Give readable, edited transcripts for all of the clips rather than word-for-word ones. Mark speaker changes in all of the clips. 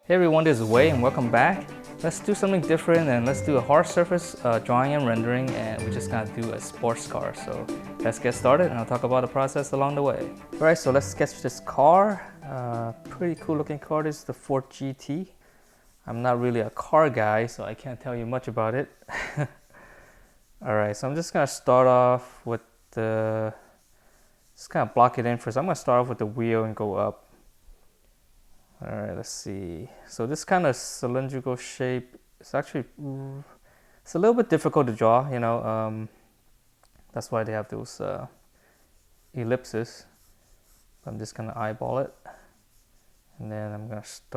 Speaker 1: Hey everyone, this is Wei and welcome back. Let's do something different and let's do a hard surface drawing and rendering, and we're just gonna do a sports car. So let's get started and I'll talk about the process along the way. Alright, so let's sketch this car. Pretty cool looking car. This is the Ford GT. I'm not really a car guy, so I can't tell you much about it. Alright, so I'm just gonna start off with the, just kind of block it in first. I'm gonna start off with the wheel and go up. All right, let's see. So this kind of cylindrical shape, it's actually, it's a little bit difficult to draw, you know. That's why they have those ellipses. I'm just gonna eyeball it. And then I'm just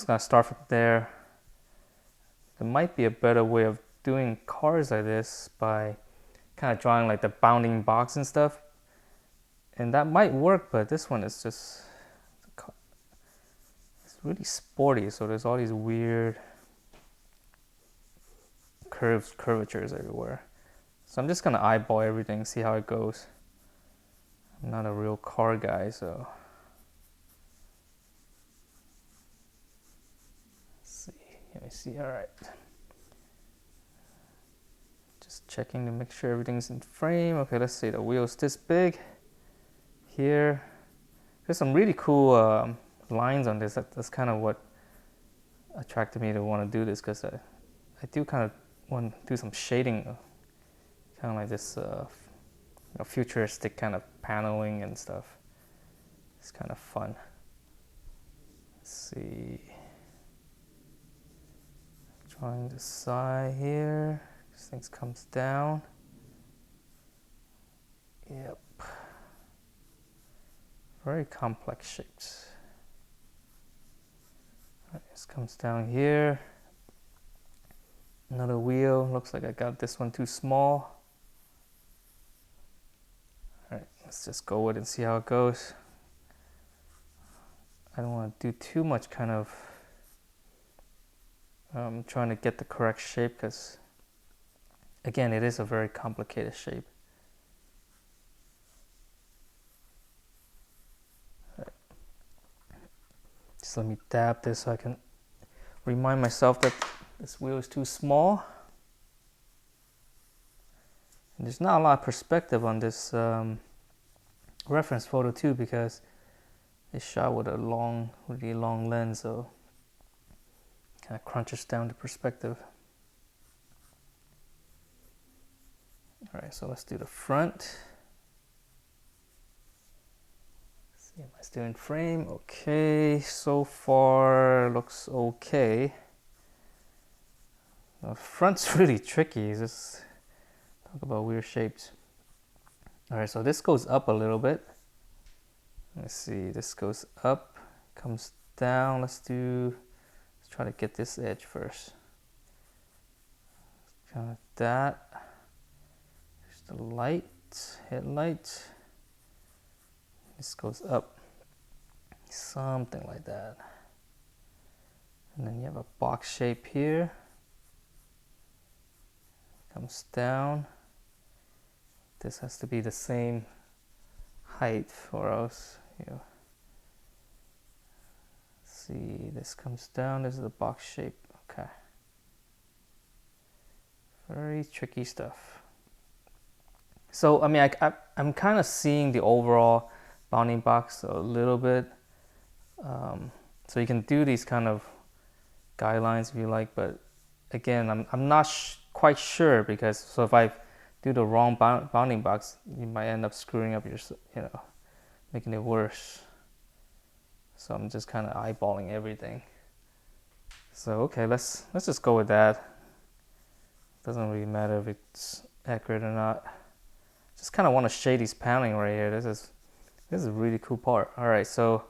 Speaker 1: gonna start from there. There might be a better way of doing cars like this by kind of drawing like the bounding box and stuff. And that might work, but this one is just, really sporty, so there's all these weird curvatures everywhere. So I'm just gonna eyeball everything, see how it goes. I'm not a real car guy, so let's see. Let me see. All right, just checking to make sure everything's in frame. Okay, let's see. The wheel's this big here. There's some really cool lines on this. That's kind of what attracted me to want to do this, because I do kind of want to do some shading, kind of like this futuristic kind of paneling and stuff. It's kind of fun. Let's see. Drawing the side here. This thing comes down. Yep. Very complex shapes. Right, this comes down here. Another wheel. Looks like I got this one too small. Alright, let's just go with it and see how it goes. I don't want to do too much kind of trying to get the correct shape, because again, it is a very complicated shape. Just let me dab this so I can remind myself that this wheel is too small. And there's not a lot of perspective on this reference photo too, because it's shot with a really long lens, so it kind of crunches down the perspective. All right, so let's do the front. Am I still in frame? Okay, so far looks okay. The front's really tricky. Just talk about weird shapes. All right, so this goes up a little bit. Let's see, this goes up, comes down. Let's try to get this edge first. Kind of that. There's the light, headlight. This goes up, something like that. And then you have a box shape here. Comes down. This has to be the same height, or else, you know. See, this comes down. This is the box shape. Okay. Very tricky stuff. So, I mean, I'm kind of seeing the overall bounding box a little bit, so you can do these kind of guidelines if you like, but again, I'm not quite sure, because so if I do the wrong bounding box, you might end up screwing up your, making it worse. So I'm just kind of eyeballing everything. So okay, let's just go with that. Doesn't really matter if it's accurate or not. Just kind of want to shade these paneling right here. This is a really cool part. All right, so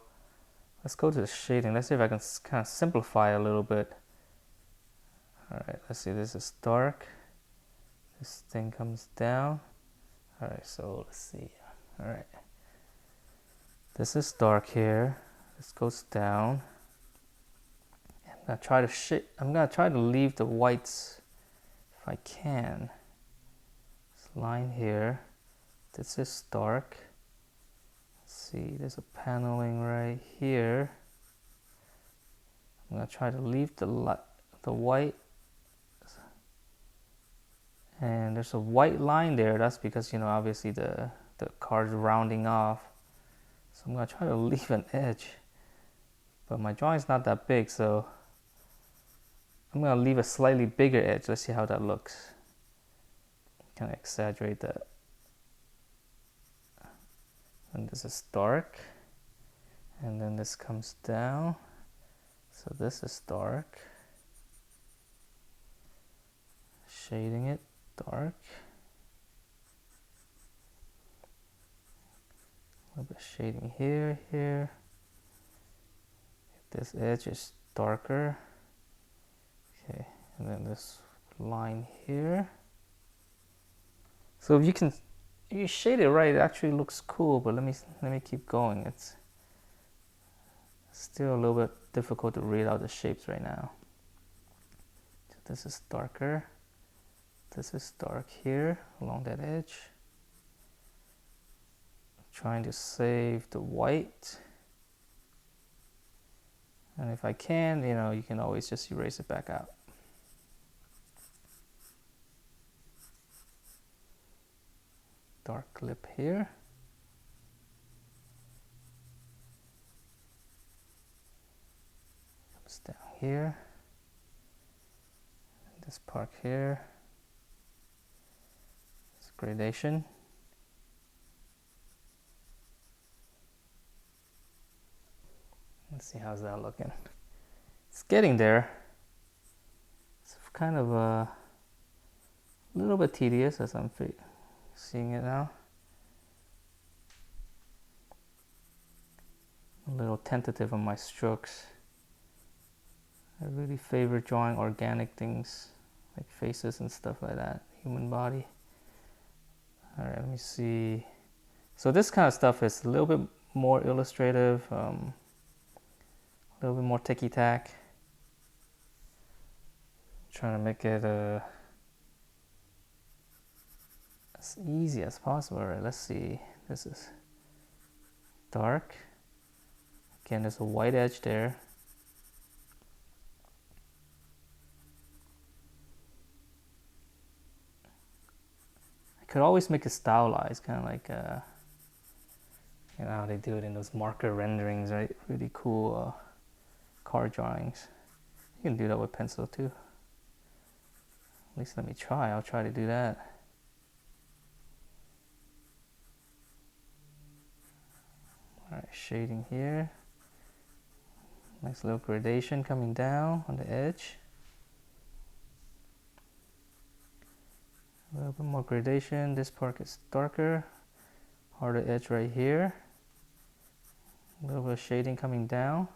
Speaker 1: let's go to the shading. Let's see if I can kind of simplify a little bit. All right, let's see, this is dark. This thing comes down. All right, so let's see. All right, this is dark here. This goes down. I'm gonna try to leave the whites if I can. This line here. This is dark. See, there's a paneling right here. I'm gonna try to leave the white, and there's a white line there. That's because, you know, obviously the card's rounding off. So I'm gonna try to leave an edge, but my drawing's not that big, so I'm gonna leave a slightly bigger edge. Let's see how that looks. Kind of exaggerate that. And this is dark, and then this comes down, so this is dark. Shading it dark. A little bit of shading here. This edge is darker. Okay, and then this line here. So if you shade it right, it actually looks cool, but let me keep going. It's still a little bit difficult to read out the shapes right now. So this is darker. This is dark here along that edge. Trying to save the white. And if I can, you know, you can always just erase it back out. Dark lip here. Comes down here. This part here. This gradation. Let's see how's that looking. It's getting there. It's kind of a little bit tedious as I'm seeing it now. A little tentative on my strokes. I really favor drawing organic things like faces and stuff like that, human body. All right, let me see. So this kind of stuff is a little bit more illustrative, a little bit more ticky-tack. Trying to make it as easy as possible. All right, let's see. This is dark. Again, there's a white edge there. I could always make it stylized, kind of like you know how they do it in those marker renderings, right? Really cool card drawings. You can do that with pencil too. At least let me try. I'll try to do that. All right, shading here. Nice little gradation coming down on the edge. A little bit more gradation. This part is darker. Harder edge right here. A little bit of shading coming down.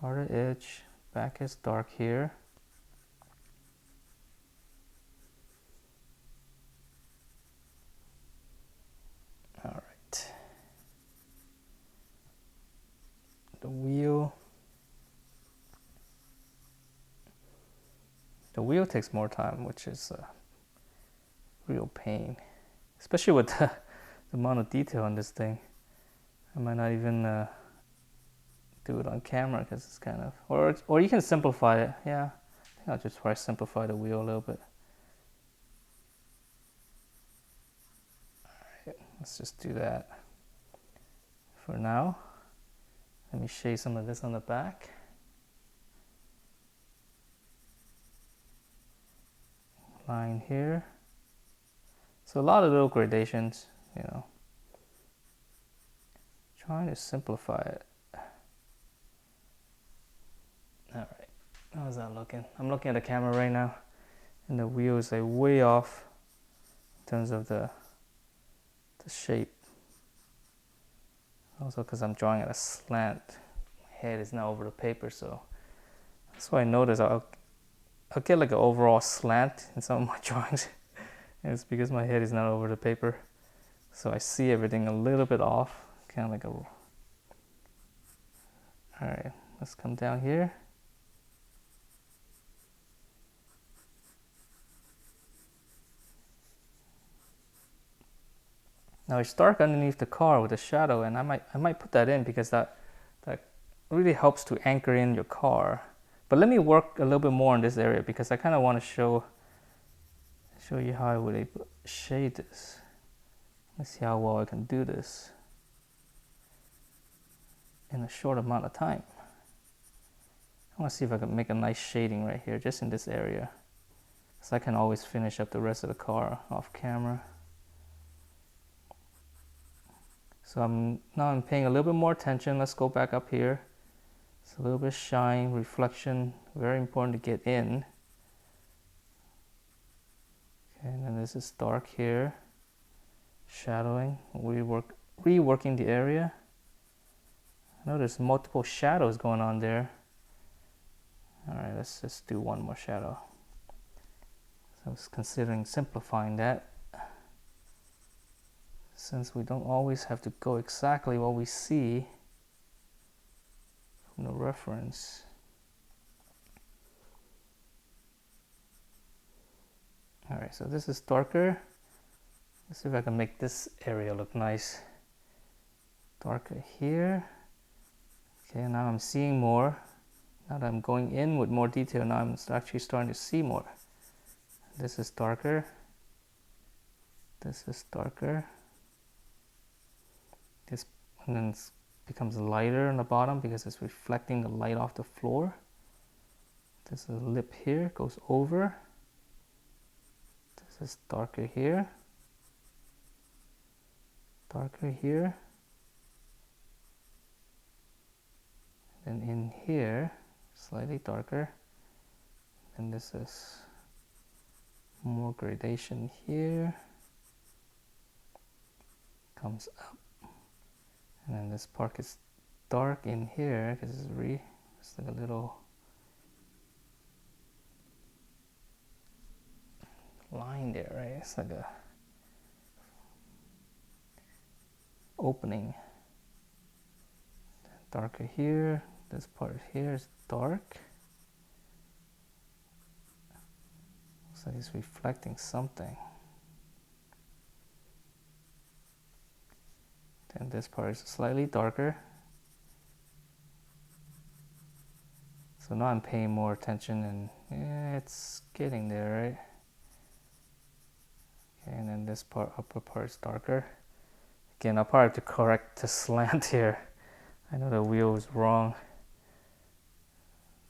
Speaker 1: Harder edge. Back is dark here. All right. The wheel. The wheel takes more time, which is a real pain, especially with the amount of detail on this thing. I might not even do it on camera because it's kind of, or you can simplify it. Yeah, I think I'll just try to simplify the wheel a little bit. All right, let's just do that for now. Let me shade some of this on the back. Line here. So a lot of little gradations, you know. Trying to simplify it. All right, how's that looking? I'm looking at the camera right now, and the wheel is like way off in terms of the shape. Also because I'm drawing at a slant. My head is now over the paper, so that's why I notice I'll get like an overall slant in some of my drawings. And it's because my head is not over the paper. So I see everything a little bit off. Kind of like a... Alright, let's come down here. Now it's dark underneath the car with a shadow, and I might put that in because that really helps to anchor in your car. But let me work a little bit more in this area because I kind of want to show you how I would shade this. Let's see how well I can do this in a short amount of time. I want to see if I can make a nice shading right here, just in this area. So I can always finish up the rest of the car off camera. So now I'm paying a little bit more attention. Let's go back up here. It's a little bit shine, reflection, very important to get in. Okay, and then this is dark here. Shadowing, reworking the area. I know there's multiple shadows going on there. Alright, let's just do one more shadow. So I was considering simplifying that, since we don't always have to go exactly what we see from the reference. Alright, so this is darker. Let's see if I can make this area look nice. Darker here. Okay, now I'm seeing more. Now that I'm going in with more detail, now I'm actually starting to see more. This is darker. This is darker. This, and then it becomes lighter on the bottom because it's reflecting the light off the floor. This is a lip here, goes over. This is darker here. Darker here. And in here, slightly darker. And this is more gradation here. Comes up. And then this part is dark in here because it's like a little line there, right? It's like a opening. Darker here. This part here is dark. Looks like it's reflecting something. Then this part is slightly darker. So now I'm paying more attention, and yeah, it's getting there, right? Okay, and then this part, upper part is darker. Again, I'll probably have to correct the slant here. I know the wheel is wrong,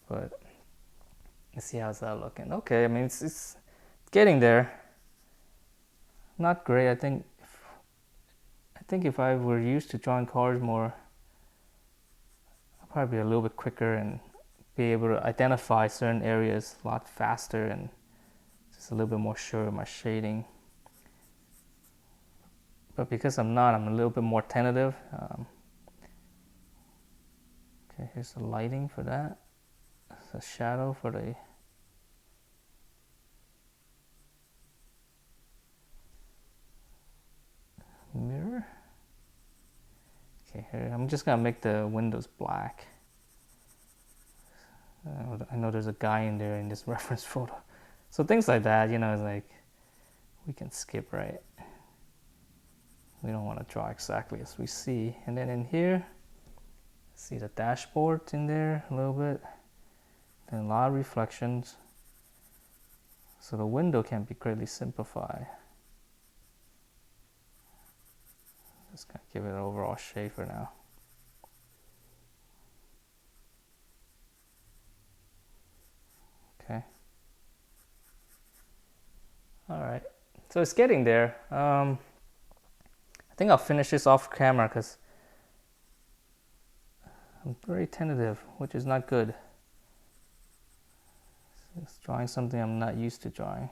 Speaker 1: but let's see how's that looking. Okay, I mean it's getting there. Not great. I think if I were used to drawing cars more, I'd probably be a little bit quicker and be able to identify certain areas a lot faster and just a little bit more sure of my shading. But because I'm not, I'm a little bit more tentative. Okay, here's the lighting for that. The shadow for the mirror. Okay, here I'm just gonna make the windows black. I know there's a guy in there in this reference photo, so things like that, you know, it's like we can skip, right? We don't want to draw exactly as we see. And then in here, see the dashboard in there a little bit, then a lot of reflections, so the window can be greatly simplified. Just gonna give it an overall shade for now. Okay. All right, so it's getting there. I think I'll finish this off camera because I'm very tentative, which is not good. It's drawing something I'm not used to drawing.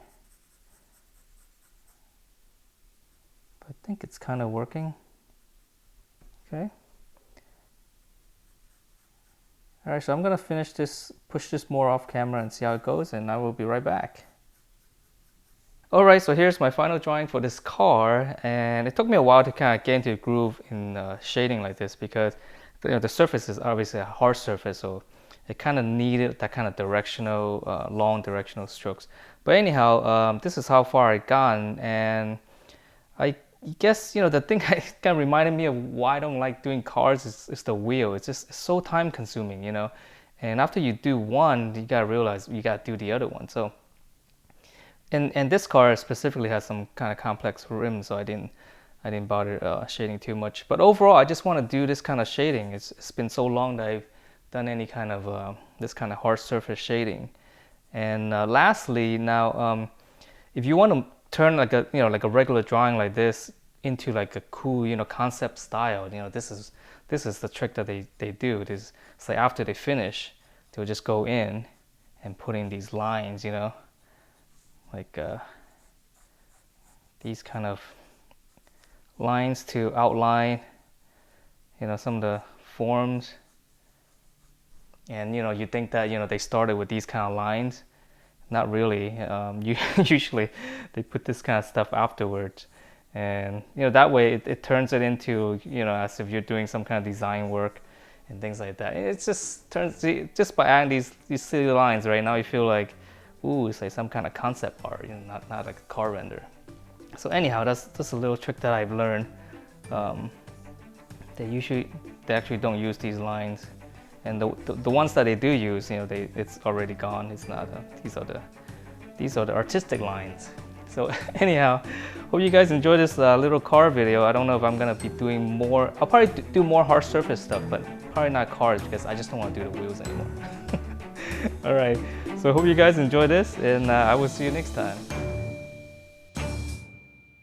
Speaker 1: But I think it's kind of working. Okay. All right, so I'm gonna finish this, push this more off camera and see how it goes, and I will be right back. All right, so here's my final drawing for this car, and it took me a while to kind of get into a groove in shading like this because the surface is obviously a hard surface, so it kind of needed that kind of directional, long directional strokes. But anyhow, this is how far I gotten, and guess, the thing that kind of reminded me of why I don't like doing cars is the wheel. It's just so time consuming, and after you do one, you gotta realize you gotta do the other one. So and this car specifically has some kind of complex rims, so I didn't bother shading too much. But overall, I just want to do this kind of shading. It's been so long that I've done any kind of this kind of hard surface shading. And lastly, now if you want to turn like a regular drawing like this into like a cool concept style, this is the trick that they do. It's like after they finish, they'll just go in and put in these lines, like these kind of lines to outline some of the forms. And you think that they started with these kind of lines. Not really. Usually they put this kind of stuff afterwards, and that way it turns it into as if you're doing some kind of design work and things like that. It just turns, just by adding these silly lines, right now you feel like, ooh, it's like some kind of concept art, not like a car render. So anyhow, that's a little trick that I've learned. They actually don't use these lines, and the ones that they do use, it's already gone. It's not. These are the artistic lines. So anyhow, hope you guys enjoy this little car video. I don't know if I'm gonna be doing more. I'll probably do more hard surface stuff, but probably not cars because I just don't want to do the wheels anymore. All right. So hope you guys enjoy this, and I will see you next time.